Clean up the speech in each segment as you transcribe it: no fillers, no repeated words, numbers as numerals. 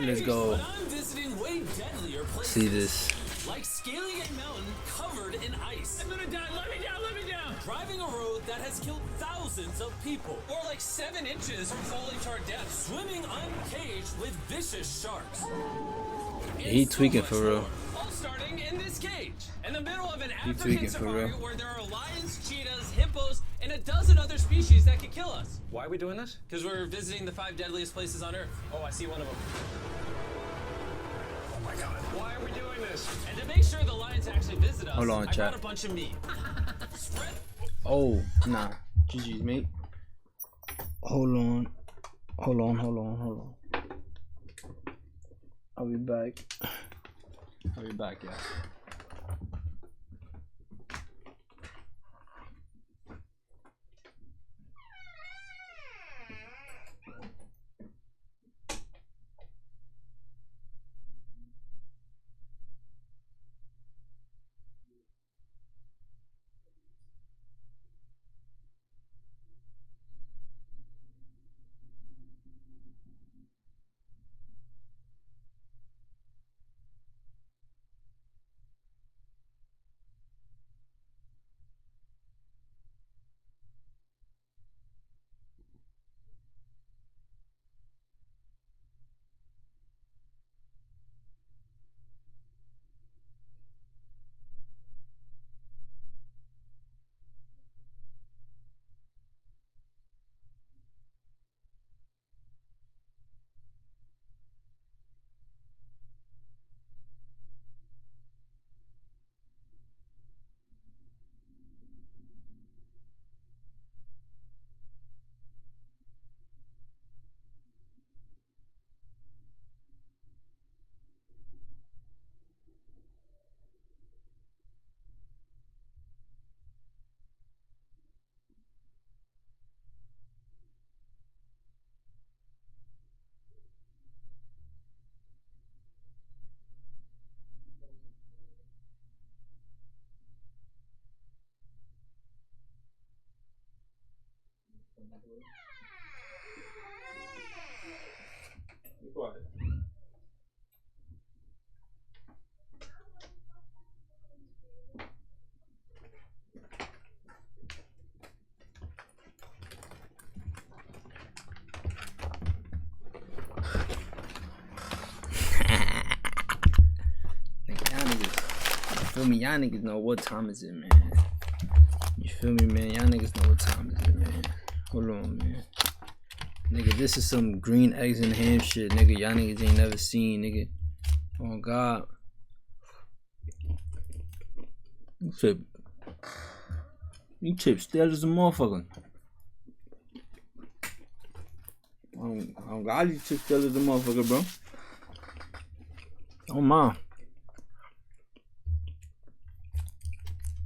Let's go. See this. Like scaling a mountain covered in ice. I'm gonna die. Let me down. Let me down. Driving a road that has killed thousands of people. Or like 7 inches from falling to our death. Swimming uncaged with vicious sharks. He tweaking for real. All starting in this cage. In the middle of an African safari where there are lions, cheetahs, hippos, and a dozen other species that could kill us. Why are we doing this? Because we're visiting the 5 deadliest places on Earth. Oh, I see one of them. Oh my God. Why are we doing this? And to make sure the lions actually visit us, Hold on, I chat. brought a bunch of meat. Oh, nah. GG's, mate. Hold on. I'll be back. Yeah. Be quiet. Feel me? Y'all niggas know what time is it, man. You feel me, man? Y'all niggas know what time is it, man. Hold on, man. Nigga, this is some green eggs and ham shit, nigga. Y'all niggas ain't never seen, nigga. Oh, God. You chip still as a motherfucker. Oh, God, you chip still as a motherfucker, bro. Oh, my.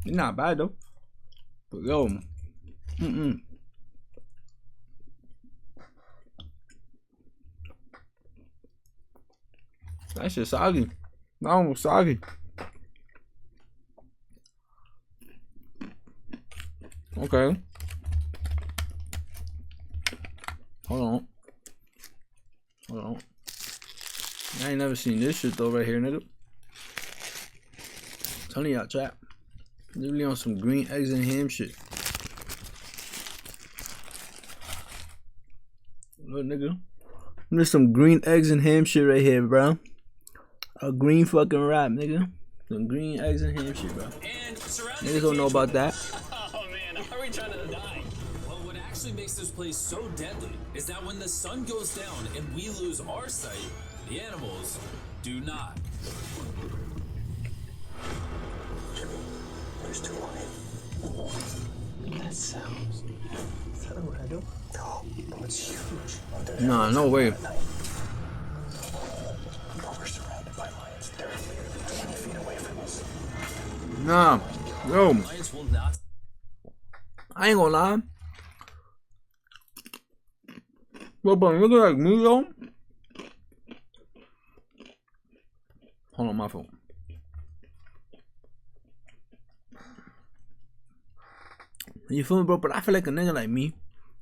It's not bad though. But yo, that shit soggy. That almost soggy. Okay. Hold on. I ain't never seen this shit though right here, nigga. I'm telling y'all, chat. Literally on some green eggs and ham shit. Look, nigga. There's some green eggs and ham shit right here, bro. A green fucking wrap, nigga. Some green eggs and ham shit, bro. Niggas don't know about that. Oh man, are we trying to die? Well, what actually makes this place so deadly is that when the sun goes down and we lose our sight, the animals do not. There's 2 on it. That sounds... Is that a rhino? Oh, it's huge. Nah, no way. We're surrounded by lions. They're literally 20 feet away from us. Nah, yo. Lions will not. I ain't gonna lie. But look like me though. Hold on, my phone. You feel me, bro? But I feel like a nigga like me,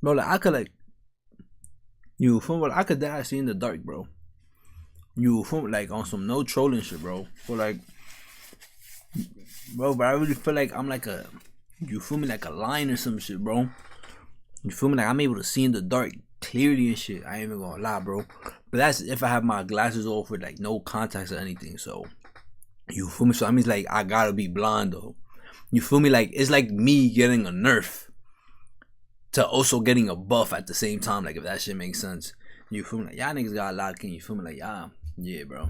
bro. Like I could like, you feel me? Bro? I could die see in the dark, bro. You feel like on some no trolling shit, bro. For like, bro, but I really feel like I'm like a, you feel me, like a lion or some shit, bro. You feel me, like I'm able to see in the dark clearly and shit. I ain't even gonna lie, bro. But that's if I have my glasses off with like no contacts or anything. So you feel me. So that means like I gotta be blind though. You feel me? Like it's like me getting a nerf to also getting a buff at the same time. Like if that shit makes sense. You feel me? Like y'all niggas got a lot of king. You feel me? Like y'all. Yeah, bro.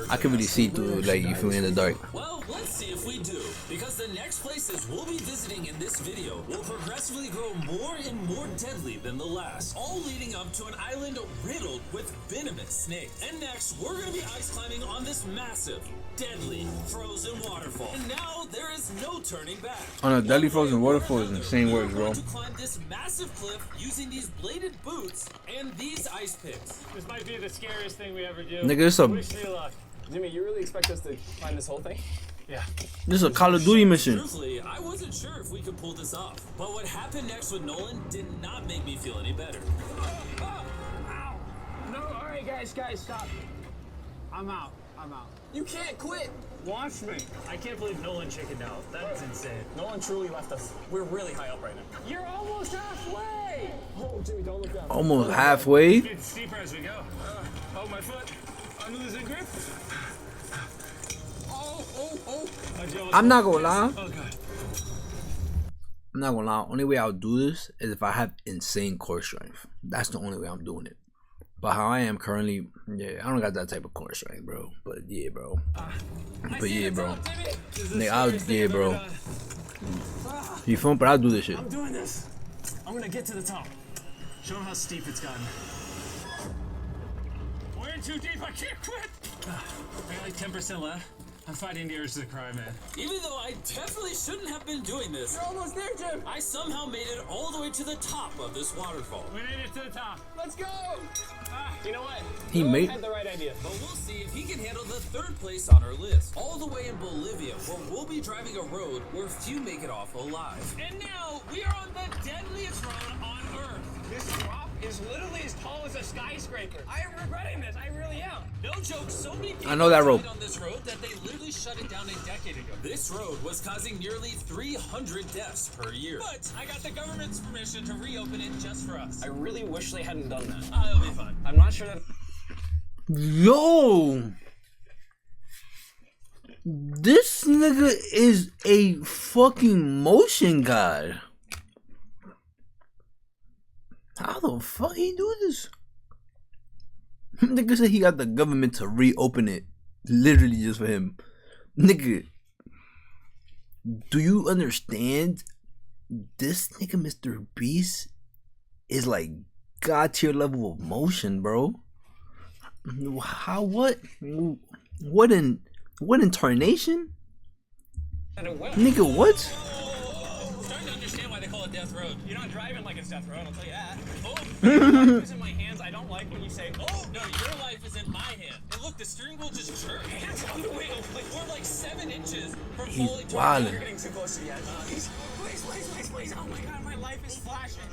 I can really see through, like, you feel me, in the dark. Well, let's see if we do. Because the next places we'll be visiting in this video will progressively grow more and more deadly than the last, all leading up to an island riddled with venomous snakes. And next, we're going to be ice climbing on this massive, deadly, frozen waterfall. And now there is no turning back. On a deadly frozen waterfall is insane words, bro. To climb this massive cliff using these bladed boots and these ice picks. This might be the scariest thing we ever do. Nigga, it's a, Wish me luck. Jimmy, you really expect us to climb this whole thing? Yeah. this is a Call of Duty mission. Truthfully, I wasn't sure if we could pull this off. But what happened next with Nolan did not make me feel any better. Ow. No, all right, guys, stop. I'm out. You can't quit! Watch me. I can't believe Nolan chickened out. That is insane. Nolan truly left us. We're really high up right now. You're almost halfway. Oh, Jimmy, don't look down. Almost halfway. It's getting steeper as we go. Oh, my foot. I'm losing grip. I'm not gonna lie. Oh, God. I'm not gonna lie. Only way I'll do this is if I have insane core strength. That's the only way I'm doing it. But how I am currently, yeah, I don't got that type of core strength, bro. But yeah, bro. But yeah, bro. Nigga, yeah, bro. You feel me? But I'll do this shit. I'm doing this. I'm gonna get to the top. Show them how steep it's gotten. We're in too deep. I can't quit. I got like 10% left. I'm fighting the urge to cry, man. Even though I definitely shouldn't have been doing this, You're almost there, Jim! I somehow made it all the way to the top of this waterfall. We made it to the top. Let's go! You know what? He Nolan made- had the right idea. But we'll see if he can handle the third place on our list. All the way in Bolivia, where we'll be driving a road where few make it off alive. And now we are on the deadliest road on Earth. This drop is literally as tall as a skyscraper. I am regretting this. I really am. No joke, so many people I know that road. died on this road that they literally shut it down a decade ago. This road was causing nearly 300 deaths per year. But I got the government's permission to reopen it just for us. I really wish they hadn't done that. It'll be fun. I'm not sure that... Yo, this nigga is a fucking motion god. How the fuck he do this? Nigga said he got the government to reopen it, literally just for him. Nigga, do you understand? This nigga Mr.Beast is like god tier level of motion, bro. How? What in tarnation? Nigga, what? I'm starting to understand why they call it Death Road. You're not driving like it's Death Road, I'll tell you that. Oh, It's in my hands. I don't like when you say, oh, no, your life is in my hand. And look, the steering wheel just jerked. hands on the wheel. Like, we're like 7 inches from He's fully wildin'. You're getting too close to the edge. Please. Oh my God, my life is flashing.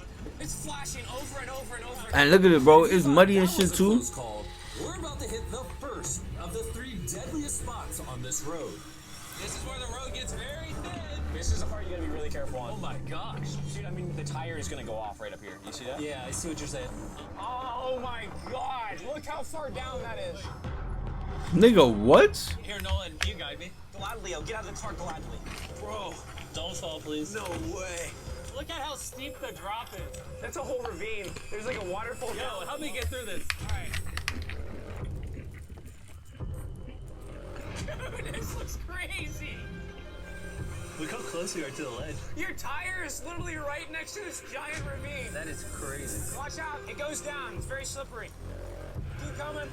It's flashing over and over and over. And look at it, bro. It's muddy and That shit was a too. close call. We're about to hit the first of the 3 deadliest spots on this road. This is where the road gets very thin. This is the part you gotta be really careful on. Oh my gosh. Dude, I mean, the tire is gonna go off right up here. You see that? Yeah, I see what you're saying. Oh my God! Look how far down that is. Nigga, what? Here, Nolan, you guide me. Gladly, I'll get out of the car gladly. Bro, don't fall, please. No way. Look at how steep the drop is. That's a whole ravine. There's like a waterfall. Yo, help me get through this. All right. Dude, this looks crazy. Look how close we are to the ledge. Your tire is literally right next to this giant ravine. That is crazy. Watch out. It goes down. It's very slippery. Keep coming.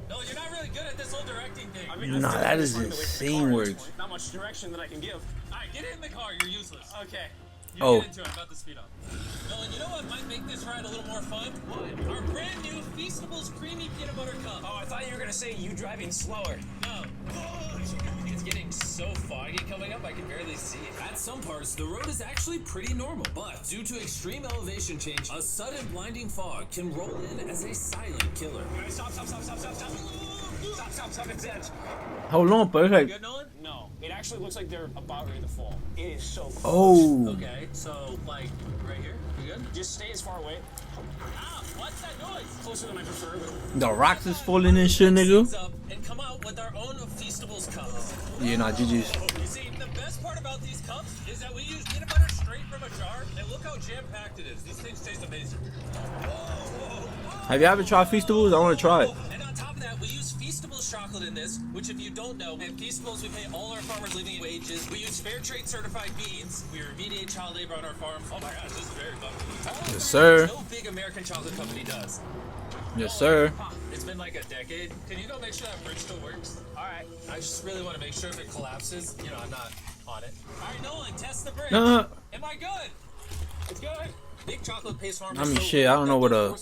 No, you're not really good at this whole directing thing. I mean, Nah, I feel that like is I'm running away from the insane car at words. this point. Not much direction that I can give. Alright, get in the car. You're useless. Okay. You Oh. get into it. I'm about to speed up. Nolan, you know what might make this ride a little more fun? What? Our brand new Feastables Creamy Peanut Butter Cup. Oh, I thought you were gonna say you driving slower. No. Oh, it's getting so foggy coming up, I can barely see. At some parts, the road is actually pretty normal, but due to extreme elevation change, a sudden blinding fog can roll in as a silent killer. Stop. It's it. Hold on, bro. It's like, Good, Nolan? No, it actually looks like they're about ready to fall. It is so close. oh. Okay, so like right here. You good? Just stay as far away. Ah, what's that noise? Closer than I prefer, but The rocks is falling and shit, nigga. Things up and come out with our own Feastables cups. Yeah, nah, GG's. You see, the best part about these cups is that we use peanut butter straight from a jar, and look how jam-packed it is. These things taste amazing. Have you ever tried Feastables? I want to try it. And on top of that, we use Feastables chocolate in this, which if you don't know, at Feastables we pay all our farmers living wages. We use fair trade certified beans. We remediate child labor on our farms. Oh my gosh, this is very fun. Yes, sir. No big American chocolate company does. Yes, sir. It's been like a decade. Can you go make sure that bridge still works? All right. I just really want to make sure if it collapses, you know, I'm not on it. All right, Nolan, test the bridge. Uh, Am I good? It's good. Big chocolate paste farmers. I mean, so shit, I don't know what a a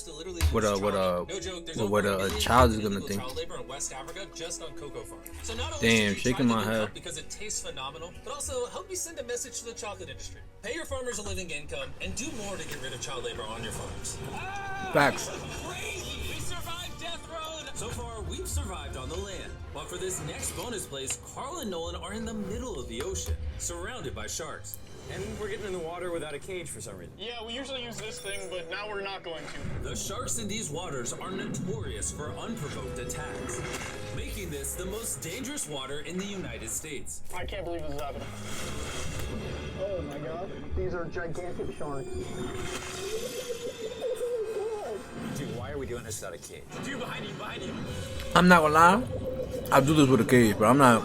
child is gonna think. Child labor in West Africa just on cocoa farm. So not only Damn, should you shaking try my the new head. cup because it tastes phenomenal, but also help me send a message to the chocolate industry. Pay your farmers a living income and do more to get rid of child labor on your farms. Facts. Crazy! We survived Death Road! So far, we've survived on the land. But for this next bonus place, Carl and Nolan are in the middle of the ocean, surrounded by sharks. and we're getting in the water without a cage for some reason. Yeah, we usually use this thing, but now we're not going to. The sharks in these waters are notorious for unprovoked attacks, making this the most dangerous water in the United States. I can't believe this is happening. Oh my god, these are gigantic sharks. Dude, why are we doing this without a cage? Dude, behind you. I'm not gonna lie. I'll do this with a cage, bro. I'm not.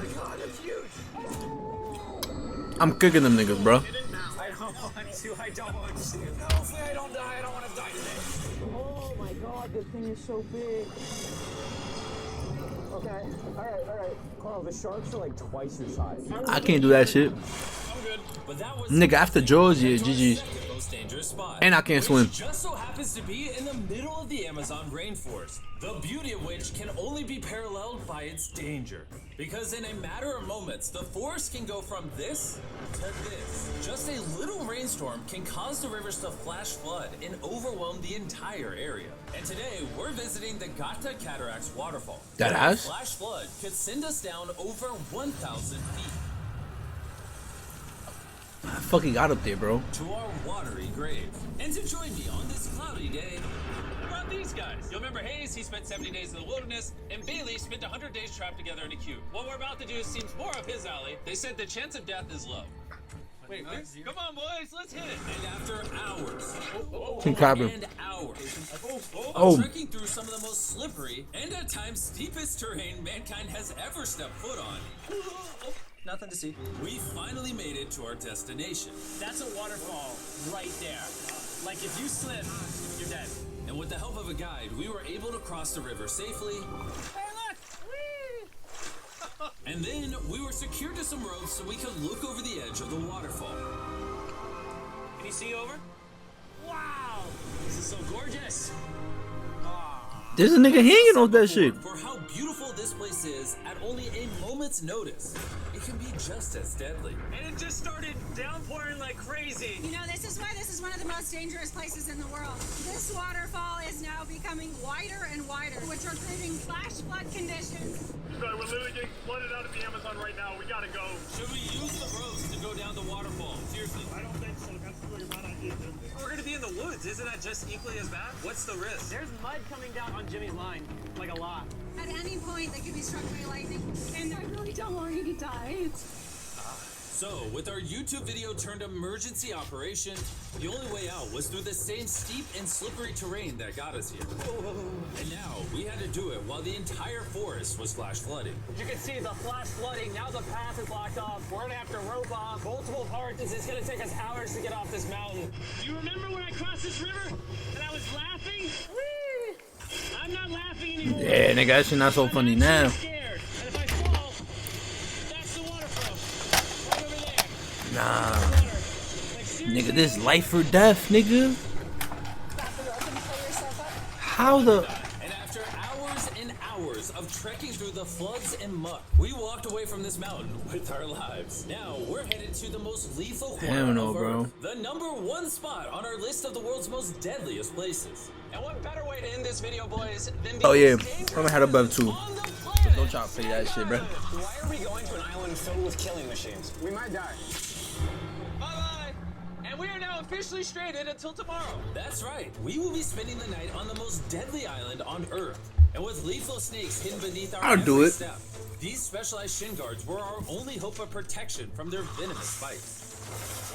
I'm kicking them niggas, bro. I don't want to. I don't want to. No, hopefully I don't die. I don't want to die today. Oh my god, this thing is so big. Okay, alright. Carl, the sharks are like twice your size. I can't do that shit. I'm good. But that was Nigga, after Jaws, yeah, to our GG's. second most dangerous spot, And I can't which swim. just so happens to be in the middle of the Amazon rainforest. The beauty of which can only be paralleled by its danger. Because in a matter of moments, the forest can go from this to this. Just a little rainstorm can cause the rivers to flash flood and overwhelm the entire area. And today, we're visiting the Gata Cataracts waterfall. That where a has? flash flood could send us down over 1,000 feet. I fucking got up there, bro. To our watery grave. And to join me on this cloudy day, what about these guys? You'll remember Hayes, he spent 70 days in the wilderness, and Bailey spent 100 days trapped together in a cube. What we're about to do seems more up his alley. They said the chance of death is low. Wait, come on, boys, let's hit it. And after hours, Keep clapping. and hours Oh. trekking through some of the most slippery and at times steepest terrain mankind has ever stepped foot on, Nothing to see. we finally made it to our destination. That's a waterfall right there. Like if you slip, you're dead. And with the help of a guide, we were able to cross the river safely. Hey, look! Whee! And then we were secured to some ropes so we could look over the edge of the waterfall. Can you see over? Wow! This is so gorgeous. There's a nigga hanging on that shit. For how beautiful this place is at only a moment's notice, it can be just as deadly. And it just started downpouring like crazy. You know, this is why this is one of the most dangerous places in the world. This waterfall is now becoming wider and wider, which are creating flash flood conditions. Sorry, we're literally getting flooded out of the Amazon right now. We gotta go. Should we use the ropes to go down the waterfall? Seriously. I don't think so. That's really bad idea. We're gonna be in the woods. Isn't that just equally as bad? What's the risk? There's mud coming down on Jimmy's line, like a lot. At any point, they could be struck by lightning, and I really don't want you to die. So, with our YouTube video turned emergency operation, the only way out was through the same steep and slippery terrain that got us here. And now, we had to do it while the entire forest was flash flooding. You can see the flash flooding. Now the path is blocked off. We're gonna have to rope off multiple parts. It's gonna take us hours to get off this mountain. You remember when I crossed this river and I was laughing? Whee! I'm not laughing anymore. Yeah, nigga, that shit not so funny now. I'm scared. And if I fall, that's the waterfall. Right over there. Nah. Water. Like, seriously. Nigga, this life or death, nigga. How the... And after hours and hours of trekking through the floods and muck, we walked away from this mountain with our lives. Now we're headed to the most lethal corner of Earth, the #1 spot on our list of the world's most deadliest places. And what better way to end this video, boys, than Oh yeah, being I'm gonna head above too. on the planet? Don't try to play that shit, bro. Why are we going to an island filled with killing machines? We might die. Bye-bye. And we are now officially stranded until tomorrow. That's right. We will be spending the night on the most deadly island on Earth. And with lethal snakes hidden beneath our I'll do every it. step, these specialized shin guards were our only hope of protection from their venomous bites.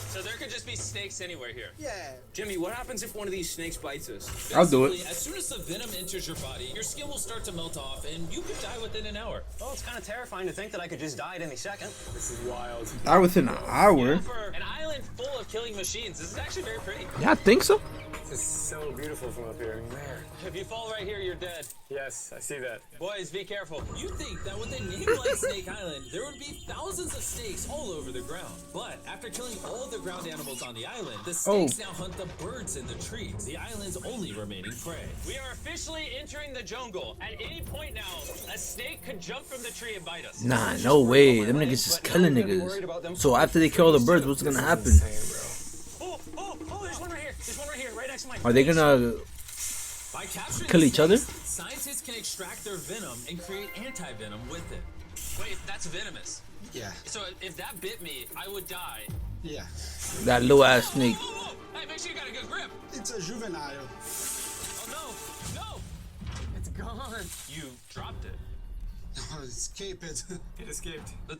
So there could just be snakes anywhere here. Yeah. Jimmy, what happens if one of these snakes bites us? I'll do it. Basically, as soon as the venom enters your body, your skin will start to melt off and you could die within an hour. Well, it's kind of terrifying to think that I could just die at any second. This is wild. Die within an hour. For an island full of killing machines, this is actually very pretty. Yeah, I think so. This is so beautiful from up here. Man. If you fall right here, you're dead. Yes, I see that. Boys, be careful. You'd think that with a name like Snake Island, there would be thousands of snakes all over the ground. But after killing all of the ground animals on the island, the snakes now hunt the birds in the trees, the island's only remaining prey. We are officially entering the jungle. At any point now, a snake could jump from the tree and bite us. Nah, no way. Them niggas just killing niggas. So after they kill all the birds, what's gonna happen? Oh, there's one right here. There's one right here, right next to my Are they gonna By capturing kill the each other? snakes, scientists can extract their venom and create anti-venom with it. Wait, that's venomous. Yeah. So if that bit me, I would die. Yeah. That little ass snake? Whoa. Hey, make sure you got a good grip. It's a juvenile. Oh, no. It's gone. You dropped it. Escape it. It escaped. But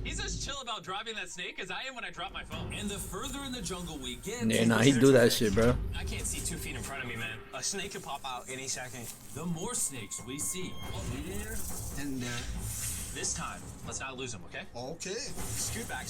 he's as chill about dropping that snake as I am when I drop my phone. And the further in the jungle we get, Yeah, nah, he do that shit, bro. I can't see 2 feet in front of me, man. A snake could pop out any second. the more snakes we see. Here and there. This time, let's not lose him, okay? Okay. Scoot back.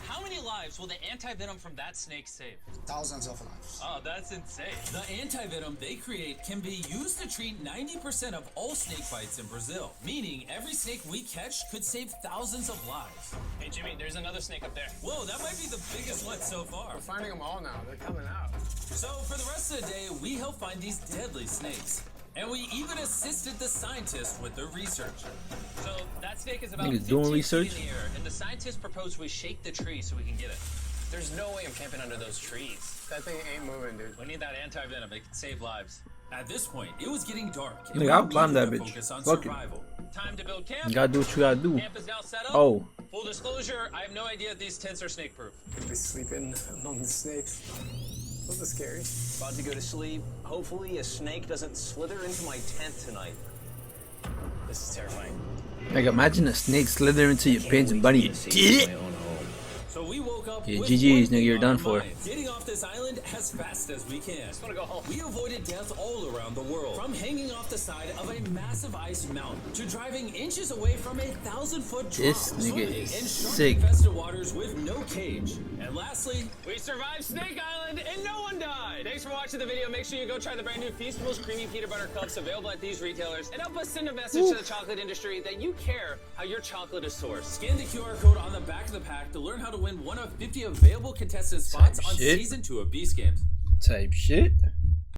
How many lives will the anti-venom from that snake save? Thousands of lives. Oh, that's insane. The anti-venom they create can be used to treat 90% of all snake bites in Brazil, meaning every snake we catch could save thousands of lives. Hey, Jimmy, there's another snake up there. Whoa, that might be the biggest one so far. We're finding them all now. They're coming out. So for the rest of the day, we help find these deadly snakes. And we even assisted the scientists with their research. So that snake is about Niggas 15 doing feet research? in the air, and the scientists proposed we shake the tree so we can get it. There's no way I'm camping under those trees. That thing ain't moving, dude. We need that anti-venom. It can save lives. At this point, it was getting dark. and Nigga, we I'll needed climb that to bitch. focus on Fuck it. survival. Time to build camp. You gotta do what you gotta do. Camp is now set up. Oh. Full disclosure, I have no idea if these tents are snake-proof. Could be sleeping among the snakes. This is scary. About to go to sleep. Hopefully a snake doesn't slither into my tent tonight. This is terrifying. Like, imagine a snake slither into your pants and bunny your dick. So we woke up Yeah, with GG's, one nigga, thing you're on done our for. minds, getting off this island as fast as we can. I want to go home. We avoided death all around the world, from hanging off the side of a massive ice mountain to driving inches away from a 1,000-foot drop, This nigga swimming is in sick. shark-infested waters with no cage. And lastly, We survived Snake Island and no one died. Thanks for watching the video. Make sure you go try the brand new Feastables Creamy Peanut Butter Cups available at these retailers and help us send a message to the chocolate industry that you care how your chocolate is sourced. scan the QR code on the back of the pack to learn how to win one of 50 available contestant spots on shit. Season 2 of Beast Games. Type shit.